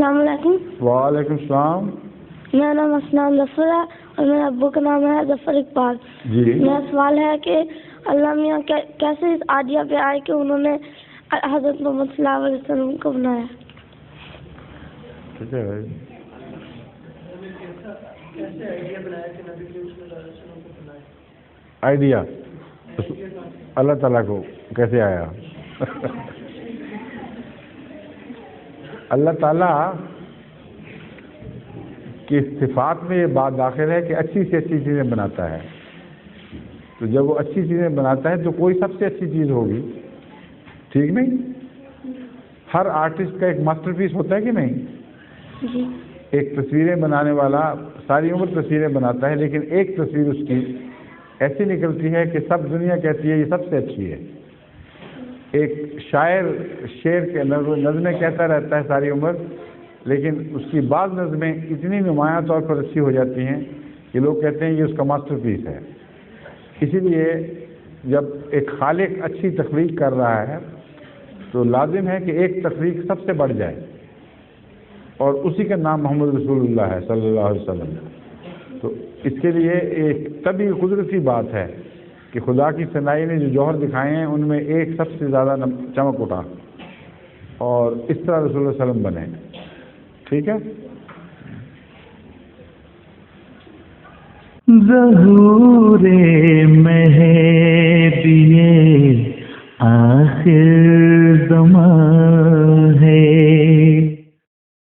السلام علیکم. وعلیکم السلام. میرا نام اسلام ظفر ہے اور میرے ابو کا نام ہے ظفر اقبال. جی. میرا سوال ہے کہ اللہ میاں کیسے اس آئیڈیا پہ آئے کہ انہوں نے حضرت محمد صلی اللہ علیہ وسلم کو بنایا؟ ٹھیک ہے بھائی. آئیڈیا اللہ تعالیٰ کو کیسے آیا؟ اللہ تعالیٰ کی صفات میں یہ بات داخل ہے کہ اچھی سے اچھی چیزیں بناتا ہے. تو جب وہ اچھی چیزیں بناتا ہے تو کوئی سب سے اچھی چیز ہوگی. ٹھیک نہیں؟ ہر آرٹسٹ کا ایک ماسٹر پیس ہوتا ہے کہ نہیں؟ جی. ایک تصویریں بنانے والا ساری عمر تصویریں بناتا ہے، لیکن ایک تصویر اس کی ایسی نکلتی ہے کہ سب دنیا کہتی ہے یہ سب سے اچھی ہے. ایک شاعر شعر کے نظمیں کہتا رہتا ہے ساری عمر، لیکن اس کی بعض نظمیں اتنی نمایاں طور پر اچھی ہو جاتی ہیں کہ لوگ کہتے ہیں یہ اس کا ماسٹر پیس ہے. اسی لیے جب ایک خالق اچھی تخلیق کر رہا ہے تو لازم ہے کہ ایک تخلیق سب سے بڑھ جائے، اور اسی کا نام محمد رسول اللہ ہے صلی اللہ علیہ وسلم. تو اس کے لیے ایک طبی قدرتی بات ہے کہ خدا کی صنائی نے جو جوہر دکھائے ہیں ان میں ایک سب سے زیادہ چمک اٹھا، اور اس طرح رسول اللہ علیہ وسلم بنے. ٹھیک ہے. ظہور مہر